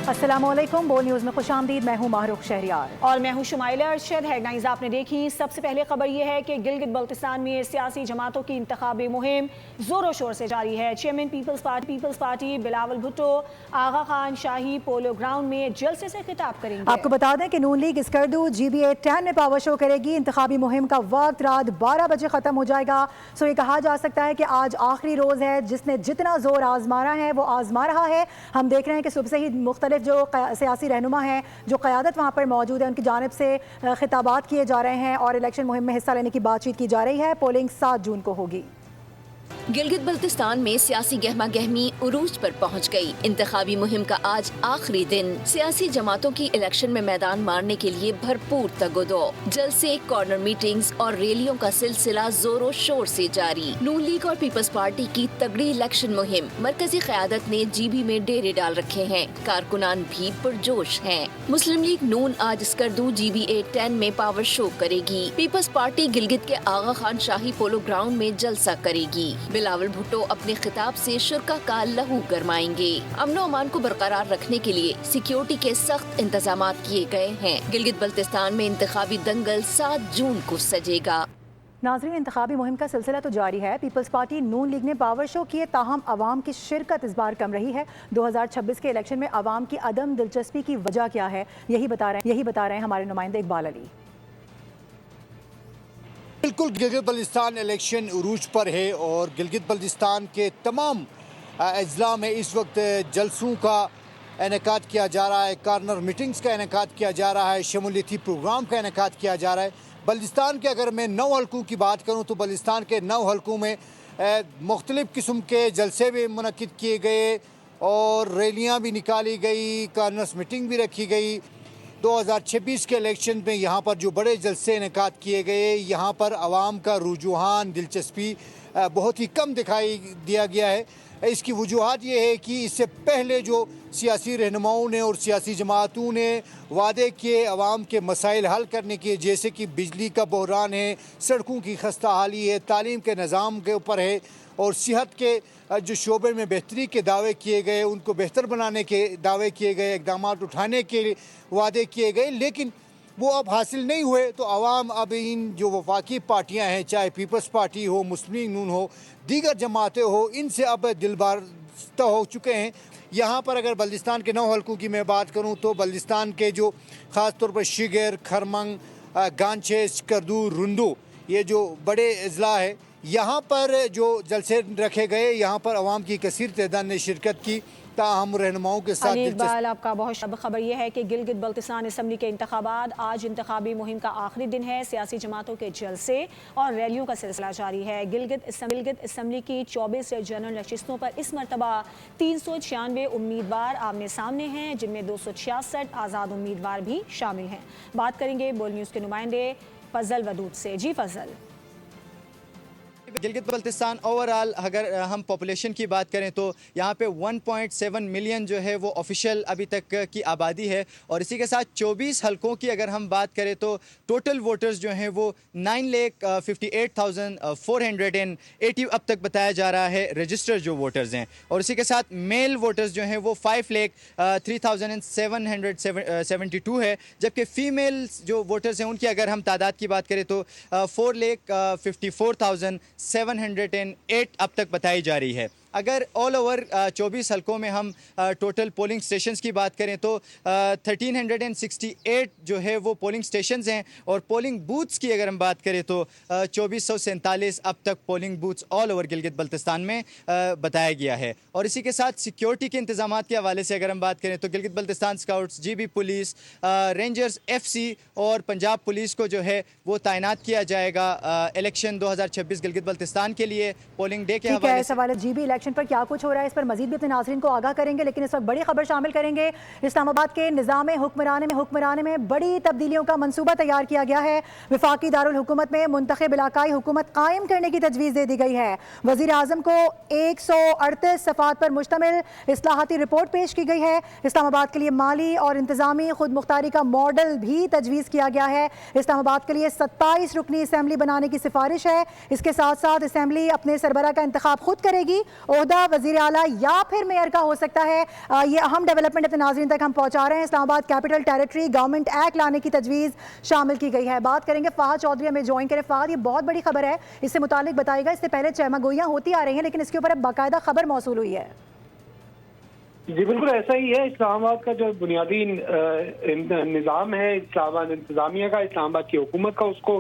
अस्सलामुअलैकुम, बोल न्यूज़ में खुशामदीद। मैं हूँ माहरूख शहरियार और मैं हूँ शुमाइला अरशद। हेडलाइंस आपने देखी। सबसे पहले खबर यह है कि गिलगित बल्तिस्तान में सियासी जमातों की इंतखाबी मुहिम जोरों शोर से जारी है। Chairman People's party Bilawal Bhutto Aga Khan Shahi polo ground में जलसे से खिताब करेंगे। आपको बता दें कि नून लीग स्कर्दू GBA 10 में पावर शो करेगी। इंतखाबी मुहिम का वक्त रात 12 बजे ख़त्म हो जाएगा। सो ये कहा जा सकता है कि आज आखिरी रोज़ है। जिसने जितना जोर आजमाना है वो आजमा रहा है। हम देख रहे हैं कि सुबह से ही मुख्तलिफ जो सियासी रहनुमा हैं, जो क़यादत वहाँ पर मौजूद है, उनकी जानिब से खिताबात किए जा रहे हैं और इलेक्शन मुहिम में हिस्सा लेने की बातचीत की जा रही है। पोलिंग 7 जून को होगी। गिलगित बल्तिस्तान में सियासी गहमा गहमी उरूज पर पहुंच गई। इंतखाबी मुहिम का आज आखिरी दिन। सियासी जमातों की इलेक्शन में मैदान मारने के लिए भरपूर तगोदो, जलसे, कॉर्नर मीटिंग्स और रैलियों का सिलसिला जोरों शोर से जारी। नून लीग और पीपल्स पार्टी की तगड़ी इलेक्शन मुहिम। मरकजी क़यादत ने GB में डेरे डाल रखे हैं। कारकुनान भी पुरजोश हैं। मुस्लिम लीग नून आज स्कर्दू GBA 10 में पावर शो करेगी। पीपल्स पार्टी गिलगित के आगा खान शाही पोलो ग्राउंड में जलसा करेगी। बिलावल भुट्टो अपने खिताब से शुरका का लहू गरमाएंगे। अमनो अमान को बरकरार रखने के लिए सिक्योरिटी के सख्त इंतजामात किए गए हैं। गिलगित बल्तिस्तान में इंतखाबी दंगल 7 जून को सजेगा। नाज़रीन, इंतखाबी मुहिम का सिलसिला तो जारी है। पीपल्स पार्टी नून लीग ने पावर शो किए, ताहम अवाम की शिरकत इस बार कम रही है। 2026 के इलेक्शन में अवाम की अदम दिलचस्पी की वजह क्या है, यही बता रहे हैं हमारे नुमाइंदे इकबाल अली। बिल्कुल, गिलगित बल्तिस्तान इलेक्शन उरूज पर है और गिलगित बल्तिस्तान के तमाम अजला में इस वक्त जलसों का इनेकाद किया जा रहा है, कॉर्नर मीटिंग्स का इनेकाद किया जा रहा है, शमूलियती प्रोग्राम का इनेकाद किया जा रहा है। बल्तिस्तान के अगर मैं 9 हलकों की बात करूँ तो बल्तिस्तान के 9 हलकों में मुख्तलिफ़ किस्म के जलसे भी मुनक्किद किए गए और रैलियाँ भी निकाली गई, कॉर्नर्स मीटिंग भी रखी गई। 2026 के इलेक्शन में यहाँ पर जो बड़े जलसे इनेकाद किए गए, यहाँ पर आवाम का रुझान, दिलचस्पी बहुत ही कम दिखाई दिया गया है। इसकी वजूहत ये है कि इससे पहले जो सियासी रहनुमाओं ने और सियासी जमातों ने वादे किए आवाम के मसाइल हल करने के, जैसे कि बिजली का बहरान है, सड़कों की खस्ता हाली है, तालीम के निज़ाम के ऊपर है और सेहत के जो शोबे में बेहतरी के दावे किए गए, उनको बेहतर बनाने के दावे किए गए, इक़दाम उठाने के वादे किए गए, लेकिन वो अब हासिल नहीं हुए। तो आवाम अब इन जो वफाकी पार्टियां हैं, चाहे पीपल्स पार्टी हो, मुस्लिम लीग नून हो, दीगर जमातें हो, इनसे अब दिलबारस्ता हो चुके हैं। यहाँ पर अगर बल्तिस्तान के 9 हलकों की मैं बात करूँ तो बल्तिस्तान के जो ख़ास तौर पर शिगर, खरमंग, गांचे, स्कर्दू, रुंदू, ये जो बड़े अजला है, यहाँ पर जो जलसे रखे गए, यहाँ पर आवाम की कसीर तादाद ने शिरकत की। ताहम रहनुमाओं के साथ इकबाल, आपका बहुत खबर यह है कि गिलगित बल्तिस्तान असम्बली के इंतखाबात आज इंतखाबी मुहिम का आखिरी दिन है। सियासी जमातों के जलसे और रैलियों का सिलसिला जारी है। गिलगित असम्बली की 24 जनरल नशिस्तों पर इस मरतबा 396 उम्मीदवार आमने सामने हैं, जिनमें 266 आज़ाद उम्मीदवार भी शामिल हैं। बात करेंगे बोल न्यूज़ के नुमाइंदे फजल वदूद से। जी फजल। गिलगित बल्तिस्तान ओवरऑल अगर हम पॉपुलेशन की बात करें तो यहाँ पे 1.7 मिलियन जो है वो ऑफिशियल अभी तक की आबादी है और इसी के साथ 24 हलकों की अगर हम बात करें तो टोटल वोटर्स जो हैं वो 9,58,480 अब तक बताया जा रहा है रजिस्टर्ड जो वोटर्स हैं और इसी के साथ मेल वोटर्स जो हैं वो 5,03,772 है, जबकि फ़ीमेल जो वोटर्स हैं उनकी अगर हम तादाद की बात करें तो 4,54,708 अब तक बताई जा रही है। अगर ऑल ओवर 24 हलकों में हम टोटल पोलिंग स्टेशंस की बात करें तो 1368 जो है वो पोलिंग स्टेशंस हैं और पोलिंग बूथ्स की अगर हम बात करें तो 2447 अब तक polling booths all over Gilgit Baltistan में बताया गया है। और इसी के साथ सिक्योरिटी के इंतजामात के हवाले से अगर हम बात करें तो Gilgit Baltistan scouts, GB police, rangers FC और पंजाब पुलिस को जो है वो तैनात किया जाएगा इलेक्शन 2026 गिलगित बल्तिस्तान के लिए पोलिंग डे के हवाले से। GB इलेक्शन पर क्या कुछ हो रहा है इस पर मजीद भी अपने नाज़रीन को आगाह करेंगे, लेकिन इस वक्त बड़ी खबर शामिल करेंगे। इस्लामाबाद के निज़ाम हुक्मराने में बड़ी तब्दीलियों का मंसूबा तैयार किया गया है। वफाकी दारुल हुकूमत में मुंतखब इलाकाई हुकूमत कायम करने की तजवीज़ दे दी गई है। वज़ीर आज़म को 138 सफ़ात पर मुश्तमिल इस्लाहाती रिपोर्ट पेश की गई है। इस्लामाबाद के लिए माली और इंतज़ामी खुद मुख्तारी का मॉडल भी तजवीज़ किया गया है। इस्लामाबाद के लिए 27 रुकनी असम्बली बनाने की सिफारिश है। इसके साथ साथ असम्बली अपने सरबरा का इंतखाब खुद करेगी ओहदा वज़ीर आला या फिर मेयर का हो सकता है। ये अहम डेवलपमेंट अपने नाज़रीन तक हम पहुंचा रहे हैं। Islamabad capital territory government act लाने की तजवीज़ शामिल की गई है। बात करेंगे फ़ाहद चौधरी हमें ज्वाइन करें। फ़ाहद, ये बहुत बड़ी खबर है, इससे मुतालिक बताइएगा। इससे पहले चहमागोइयाँ होती आ रही हैं लेकिन इसके ऊपर अब बाकायदा खबर मौसूल हुई है। जी बिल्कुल ऐसा ही है। इस्लामाबाद का जो बुनियादी निज़ाम है, इस्लामाबाद इंतजामिया का, इस्लामाबाद की हुकूमत का, उसको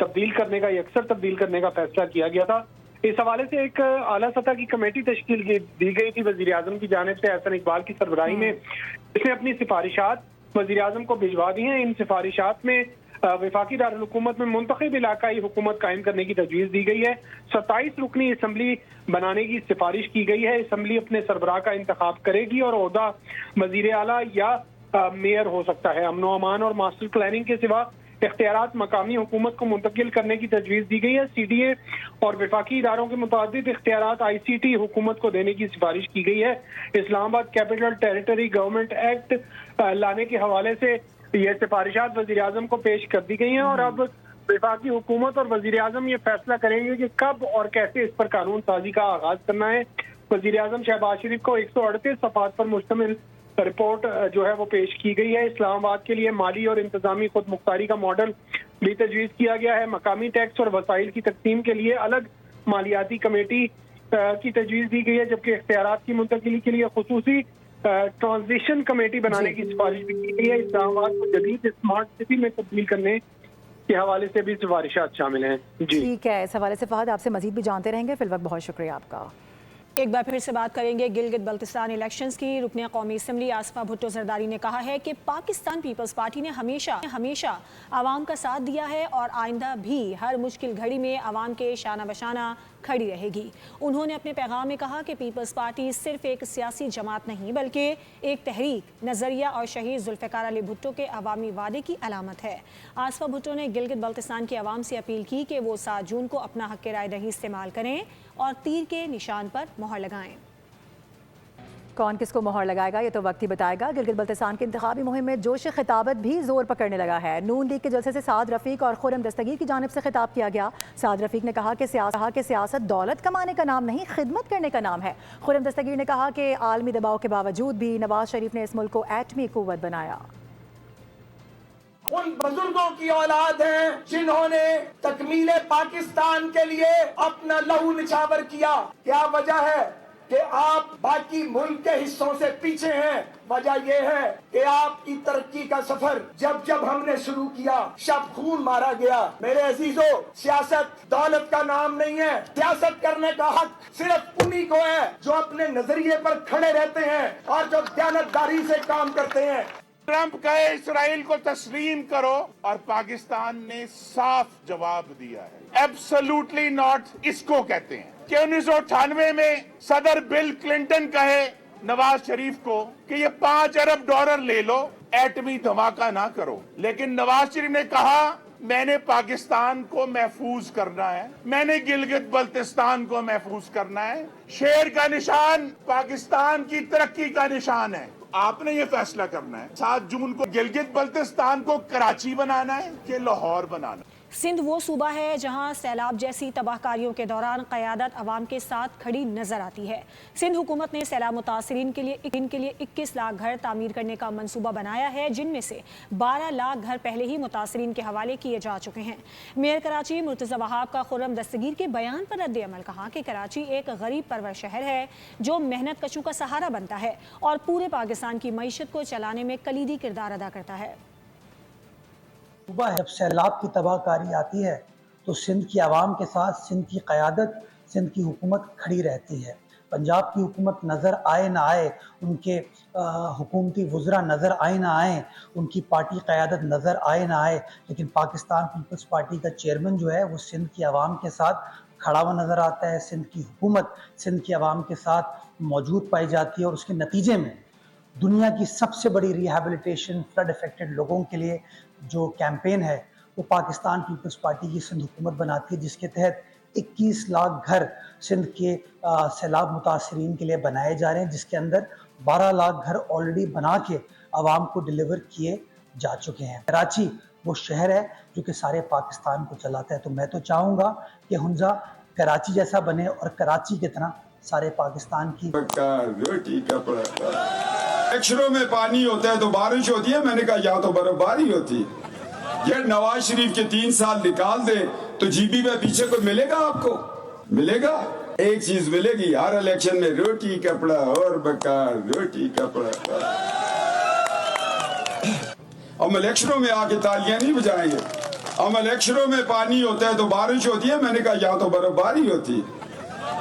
तब्दील करने का, यकसर तब्दील करने का फैसला किया गया था। इस हवाले से एक आला सतह की कमेटी तश्कील दी गई थी वज़ीर आज़म की जानिब से, एहसन इकबाल की सरबराही में। इसने अपनी सिफारिशात वज़ीर आज़म को भिजवा दी हैं। इन सिफारिशात में वफाकी दारुल हुकूमत में मुंतखब इलाकाई हुकूमत कायम करने की तजवीज़ दी गई है। 27 रुकनी असम्बली बनाने की सिफारिश की गई है। असम्बली अपने सरबराह का इंतखाब करेगी और ओहदा वज़ीर आला या मेयर हो सकता है। अमन व अमान और मास्टर प्लानिंग के सिवा इख्तियारात मकामी हुकूमत को मुंतकिल करने की तजवीज़ दी गई है। CDA और वफाकी इदारों के मुताबिक इख्तियारात ICT हुकूमत को देने की सिफारिश की गई है। Islamabad capital territory government act लाने के हवाले से ये सिफारिशात वज़ीर आज़म को पेश कर दी गई हैं और अब वफाकी हुकूमत और वज़ीर आज़म ये फैसला करेंगे कि कब और कैसे इस पर कानून साजी का आगाज करना है। वज़ीर आज़म शहबाज शरीफ को 138 सफ़ात पर मुश्तमिल रिपोर्ट जो है वो पेश की गई है। इस्लामाबाद के लिए माली और इंतजामी खुद मुख्तारी का मॉडल भी तजवीज़ किया गया है। मकामी टैक्स और वसाइल की तकसीम के लिए अलग मालियाती कमेटी की तजवीज़ दी गई है, जबकि इख्तियारात की मुंतकिली के लिए खुसूसी ट्रांजिशन कमेटी बनाने की सिफारिश भी की गई है। इस्लामाबाद को जदीद स्मार्ट सिटी में तब्दील करने के हवाले से भी सिफारिशात शामिल हैं। जी ठीक है, इस हवाले से फ़हद आपसे मजीद भी जानते रहेंगे। फिलवक्त बहुत शुक्रिया आपका। एक बार फिर से बात करेंगे गिलगित बल्तिस्तान इलेक्शंस की। रुकने कौमी असम्बली आसफा भुट्टो जरदारी ने कहा है कि पाकिस्तान पीपल्स पार्टी ने हमेशा आवाम का साथ दिया है और आइंदा भी हर मुश्किल घड़ी में आवाम के शाना बशाना खड़ी रहेगी। उन्होंने अपने पैगाम में कहा कि पीपल्स पार्टी सिर्फ एक सियासी जमात नहीं बल्कि एक तहरीक, नज़रिया और शहीद जुल्फ़िकार अली भुट्टो के अवामी वादे की अलामत है। आसफा भुट्टो ने गिलगित बल्तिस्तान की आवाम से अपील की कि वो 7 जून को अपना हक़ राय दही इस्तेमाल करें और तीर के निशान पर मोहर लगाएं। कौन किसको मोहर लगाएगा ये तो वक्त ही बताएगा। गिलगित बल्तिस्तान की इंतखाबी मुहिम में जोश खिताबत भी जोर पकड़ने लगा है। नून लीग के जलसे से साद रफ़ीक और खुर्रम दस्तगीर की जानिब से खिताब किया गया। साद रफ़ीक ने कहा कि सियासत दौलत कमाने का नाम नहीं, खिदमत करने का नाम है। खुर्रम दस्तगीर ने कहा कि आलमी दबाव के बावजूद भी नवाज शरीफ ने इस मुल्क को एटमी कुव्वत बनाया। उन बुजुर्गों की औलाद हैं जिन्होंने तकमीले पाकिस्तान के लिए अपना लहू निछावर किया। क्या वजह है कि आप बाकी मुल्क के हिस्सों से पीछे हैं? वजह यह है कि आपकी तरक्की का सफर जब हमने शुरू किया, शब खून मारा गया। मेरे अजीजों, सियासत दौलत का नाम नहीं है। सियासत करने का हक सिर्फ उन्हीं को है जो अपने नजरिए पर खड़े रहते हैं और जो दयानतदारी से काम करते हैं। ट्रंप कहे इसराइल को तस्लीम करो और पाकिस्तान ने साफ जवाब दिया है, एब्सोल्युटली नॉट। इसको कहते हैं कि 1998 में सदर बिल क्लिंटन कहे नवाज शरीफ को कि ये $5 अरब ले लो, एटमी धमाका ना करो, लेकिन नवाज शरीफ ने कहा मैंने पाकिस्तान को महफूज करना है, मैंने गिलगित बल्तिस्तान को महफूज करना है। शेर का निशान पाकिस्तान की तरक्की का निशान है। आपने ये फैसला करना है 7 जून को गिलगित बल्तिस्तान को कराची बनाना है कि लाहौर बनाना है। सिंध वो सूबा है जहां सैलाब जैसी तबाहकारियों के दौरान क़यादत अवाम के साथ खड़ी नजर आती है। सिंध हुकूमत ने सैलाब मुतासरीन के लिए 21 लाख घर तामीर करने का मंसूबा बनाया है, जिनमें से 12 लाख घर पहले ही मुतासरीन के हवाले किए जा चुके हैं। मेयर कराची मुर्तज़ा वहाब का खुर्रम दस्तगीर के बयान पर रद्द अमल कहा कि कराची एक गरीब परवर शहर है जो मेहनत कशों का सहारा बनता है और पूरे पाकिस्तान की मईशत को चलाने में कलीदी किरदार अदा करता है। सूबा है, जब सैलाब की तबाहकारी आती है तो सिंध की आवाम के साथ सिंध की क़यादत, सिंध की हुकूमत खड़ी रहती है। पंजाब की हुकूमत नज़र आए ना आए, उनके हुकूमती वज़रा नज़र आए ना आए, उनकी पार्टी क़यादत नज़र आए ना आए, लेकिन पाकिस्तान पीपल्स पार्टी का चेयरमैन जो है वो सिंध की आवाम के साथ खड़ा हुआ नज़र आता है। सिंध की हुकूमत सिंध की आवाम के साथ मौजूद पाई जाती है और उसके नतीजे में दुनिया की सबसे बड़ी रिहैबिलिटेशन फ्लड अफेक्टेड लोगों के लिए जो कैंपेन है वो पाकिस्तान पीपल्स पार्टी की सिंध हुकूमत बनाती है, जिसके तहत 21 लाख घर सिंध के सैलाब मुतासरीन के लिए बनाए जा रहे हैं, जिसके अंदर 12 लाख घर ऑलरेडी बना के आवाम को डिलीवर किए जा चुके हैं। कराची वो शहर है जो कि सारे पाकिस्तान को चलाता है, तो मैं तो चाहूँगा कि हुंजा कराची जैसा बने और कराची की तरह سارے پاکستان کی روٹی کپڑا اکشروں میں پانی ہوتا ہے تو بارش ہوتی ہے. میں نے کہا یا تو برف باری ہوتی. یہ نواز شریف کے 3 سال نکال دے تو جی بی میں پیچھے کوئی ملے گا آپ کو؟ ملے گا؟ ایک چیز ملے گی ہر الیکشن میں, روٹی کپڑا اور بکار روٹی کپڑا. ہم الیکشنوں میں آ کے تالیاں نہیں بجائیں گے. ہم الیکشنوں میں پانی ہوتا ہے تو بارش ہوتی ہے. میں نے کہا یا تو برف باری ہوتی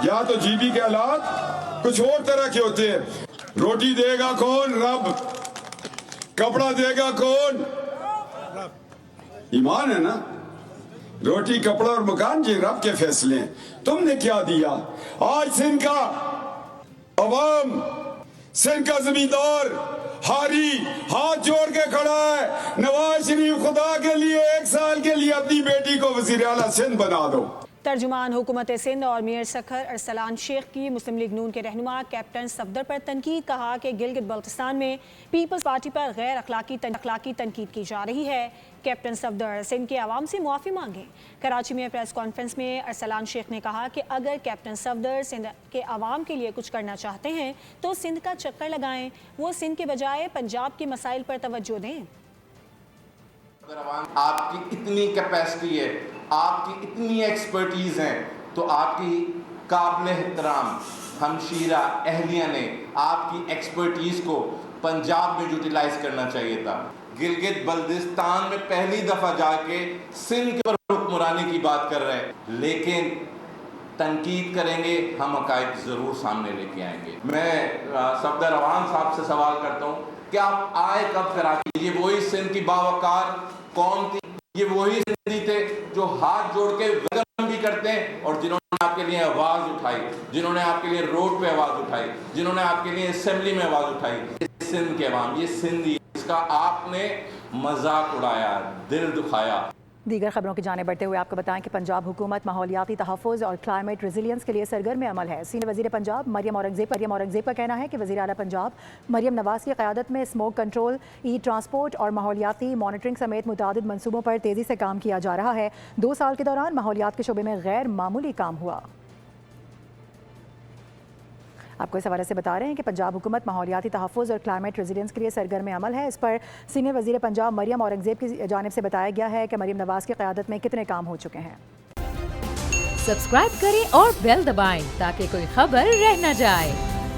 یا تو جی بی کے حالات کچھ اور طرح کے ہوتے ہیں. روٹی دے گا کون؟ رب. کپڑا دے گا کون؟ ایمان ہے نا. روٹی کپڑا اور مکان یہ رب کے فیصلے ہیں. تم نے کیا دیا؟ آج سندھ کا عوام, سندھ کا زمیندار ہاری ہاتھ جوڑ کے کھڑا ہے. نواز شریف خدا کے لیے 1 سال کے لیے اپنی بیٹی کو وزیر اعلیٰ سندھ بنا دو. ترجمان حکومت سندھ اور میئر سکھر ارسلان شیخ کی مسلم لیگ نون کے رہنما کیپٹن صفدر پر تنقید. کہا کہ گلگت بلتستان میں پیپلز پارٹی پر غیر اخلاقی تنقید کی جا رہی ہے. کیپٹن صفدر سندھ کے عوام سے معافی مانگیں. کراچی میں پریس کانفرنس میں ارسلان شیخ نے کہا کہ اگر کیپٹن صفدر سندھ کے عوام کے لیے کچھ کرنا چاہتے ہیں تو سندھ کا چکر لگائیں. وہ سندھ کے بجائے پنجاب کے مسائل پر توجہ دیں. آپ کی اتنی کیپیسٹی ہے, آپ کی اتنی ایکسپرٹیز ہیں, تو آپ کی قابل احترام ہمشیرہ اہلیہ نے آپ کی ایکسپرٹیز کو پنجاب میں یوٹیلائز کرنا چاہیے تھا. گلگت بلتستان میں پہلی دفعہ جا کے سندھ کے پر حکمرانی کی بات کر رہے ہیں, لیکن تنقید کریں گے, ہم حقائق ضرور سامنے لے کے آئیں گے. میں صفدر روان صاحب سے سوال کرتا ہوں کہ آپ آئے کب کراچی؟ یہ وہی سندھ کی باوقار قوم تھی, یہ وہی سندھی تھے جو ہاتھ جوڑ کے ویلکم بھی کرتے ہیں, اور جنہوں نے آپ کے لیے آواز اٹھائی, جنہوں نے آپ کے لیے روڈ پہ آواز اٹھائی, جنہوں نے آپ کے لیے اسمبلی میں آواز اٹھائی. یہ سندھ کے عوام, یہ سندھی, اس کا آپ نے مذاق اڑایا, دل دکھایا. دیگر خبروں کی جانب بڑھتے ہوئے آپ کو بتائیں کہ پنجاب حکومت ماحولیاتی تحفظ اور کلائمیٹ ریزیلینس کے لیے سرگرم عمل ہے. سینئر وزیر پنجاب مریم اورنگزیب کا کہنا ہے کہ وزیر اعلیٰ پنجاب مریم نواز کی قیادت میں اسموک کنٹرول, ای ٹرانسپورٹ اور ماحولیاتی مانیٹرنگ سمیت متعدد منصوبوں پر تیزی سے کام کیا جا رہا ہے. 2 سال کے دوران ماحولیات کے شعبے میں غیر معمولی کام ہوا. آپ کو اس حوالے سے بتا رہے ہیں کہ پنجاب حکومت ماحولیاتی تحفظ اور کلائمیٹ ریزیلینس کے لیے سرگرم عمل ہے. اس پر سینئر وزیر پنجاب مریم اورنگزیب کی جانب سے بتایا گیا ہے کہ مریم نواز کی قیادت میں کتنے کام ہو چکے ہیں. سبسکرائب کریں اور بیل دبائیں تاکہ کوئی خبر رہ نہ جائے.